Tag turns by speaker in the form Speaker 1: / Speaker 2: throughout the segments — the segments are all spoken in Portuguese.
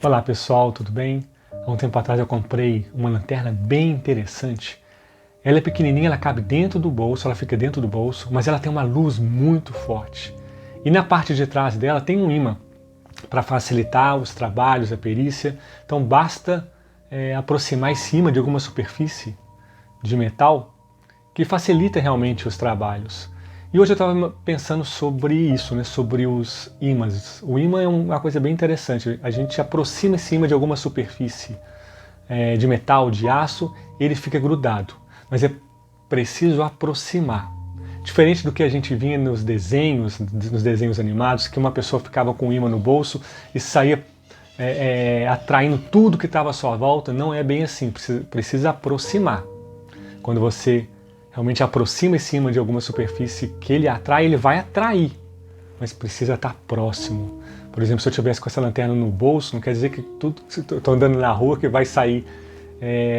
Speaker 1: Olá pessoal, tudo bem? Há um tempo atrás eu comprei uma lanterna bem interessante. Ela é pequenininha, ela cabe dentro do bolso, ela fica dentro do bolso, mas ela tem uma luz muito forte. E na parte de trás dela tem um ímã para facilitar os trabalhos, a perícia. Então basta aproximar esse ímã de alguma superfície de metal que facilita realmente os trabalhos. E hoje eu estava pensando sobre isso, sobre os ímãs. O ímã é uma coisa bem interessante. A gente aproxima esse ímã de alguma superfície de metal, de aço, ele fica grudado. Mas é preciso aproximar. Diferente do que a gente vinha nos desenhos animados, que uma pessoa ficava com o ímã no bolso e saía atraindo tudo que estava à sua volta. Não é bem assim, precisa aproximar. Quando você realmente aproxima esse ímã de alguma superfície que ele atrai, ele vai atrair, mas precisa estar próximo. Por exemplo, se eu tivesse com essa lanterna no bolso, não quer dizer que tudo que estou andando na rua que vai sair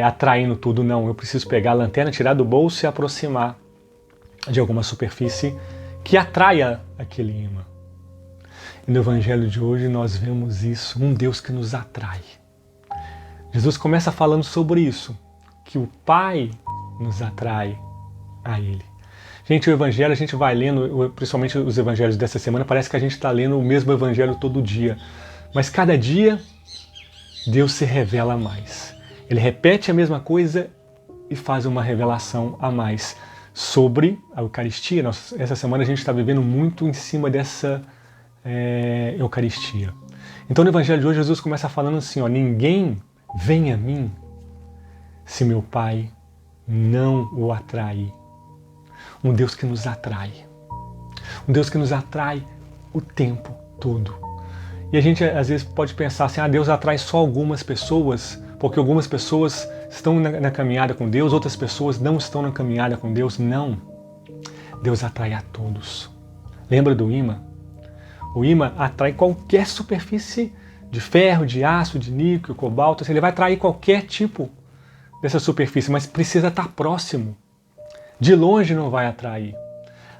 Speaker 1: atraindo tudo, não. Eu preciso pegar a lanterna, tirar do bolso e aproximar de alguma superfície que atraia aquele ímã. E no Evangelho de hoje nós vemos isso, um Deus que nos atrai. Jesus começa falando sobre isso, que o Pai nos atrai a Ele. Gente, o Evangelho a gente vai lendo, principalmente os Evangelhos dessa semana, parece que a gente está lendo o mesmo Evangelho todo dia. Mas cada dia Deus se revela mais. Ele repete a mesma coisa e faz uma revelação a mais sobre a Eucaristia. Essa semana a gente está vivendo muito em cima dessa Eucaristia. Então no Evangelho de hoje Jesus começa falando assim, ninguém vem a mim se meu Pai não o atrair. Um Deus que nos atrai. Um Deus que nos atrai o tempo todo. E a gente às vezes pode pensar assim, Deus atrai só algumas pessoas, porque algumas pessoas estão na caminhada com Deus, outras pessoas não estão na caminhada com Deus. Não. Deus atrai a todos. Lembra do ímã? O ímã atrai qualquer superfície de ferro, de aço, de níquel, cobalto. Ele vai atrair qualquer tipo dessa superfície, mas precisa estar próximo. De longe não vai atrair.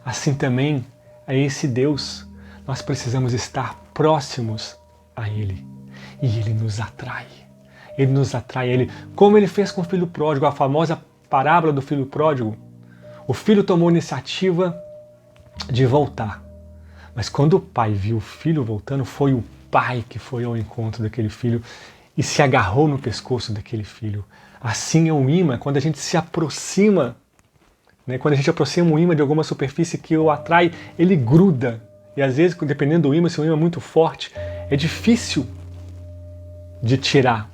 Speaker 1: Assim também é esse Deus. Nós precisamos estar próximos a Ele. E Ele nos atrai. Ele nos atrai a Ele. Como Ele fez com o filho pródigo, a famosa parábola do filho pródigo. O filho tomou a iniciativa de voltar. Mas quando o pai viu o filho voltando, foi o pai que foi ao encontro daquele filho e se agarrou no pescoço daquele filho. Assim é o ímã, quando a gente se aproxima, quando a gente aproxima o ímã de alguma superfície que o atrai, ele gruda. E às vezes, dependendo do ímã, se o ímã é muito forte, é difícil de tirar,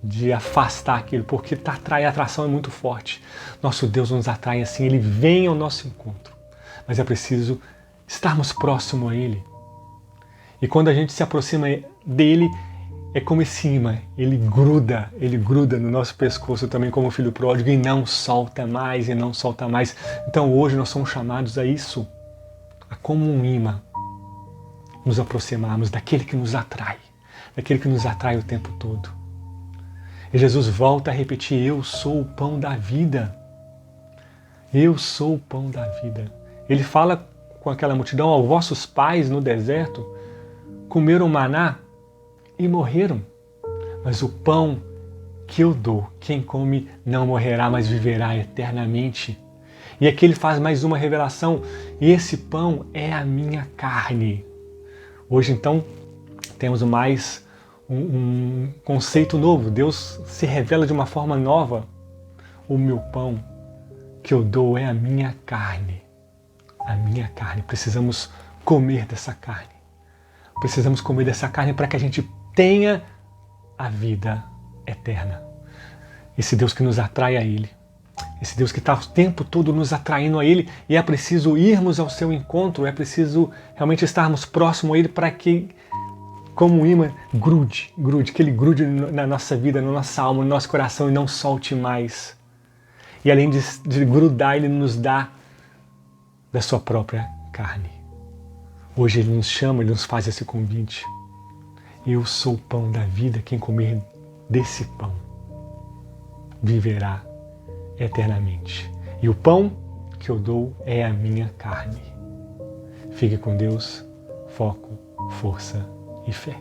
Speaker 1: de afastar aquilo, porque a atração é muito forte. Nosso Deus nos atrai assim, Ele vem ao nosso encontro. Mas é preciso estarmos próximos a Ele. E quando a gente se aproxima dEle, é como esse ímã, ele gruda no nosso pescoço também como o filho pródigo e não solta mais, e não solta mais. Então hoje nós somos chamados a isso, a como um ímã, nos aproximarmos daquele que nos atrai o tempo todo. E Jesus volta a repetir, eu sou o pão da vida. Eu sou o pão da vida. Ele fala com aquela multidão, aos vossos pais no deserto comeram maná e morreram. Mas o pão que eu dou, quem come não morrerá, mas viverá eternamente. E aqui ele faz mais uma revelação. E esse pão é a minha carne. Hoje então temos mais um conceito novo. Deus se revela de uma forma nova. O meu pão que eu dou é a minha carne. A minha carne. Precisamos comer dessa carne. Precisamos comer dessa carne para que a gente tenha a vida eterna. Esse Deus que nos atrai a Ele. Esse Deus que está o tempo todo nos atraindo a Ele. E é preciso irmos ao seu encontro. É preciso realmente estarmos próximos a Ele para que, como um ímã, grude. Que Ele grude na nossa vida, na nossa alma, no nosso coração e não solte mais. E além de grudar, Ele nos dá da sua própria carne. Hoje Ele nos chama, Ele nos faz esse convite. Eu sou o pão da vida, quem comer desse pão viverá eternamente. E o pão que eu dou é a minha carne. Fique com Deus, foco, força e fé.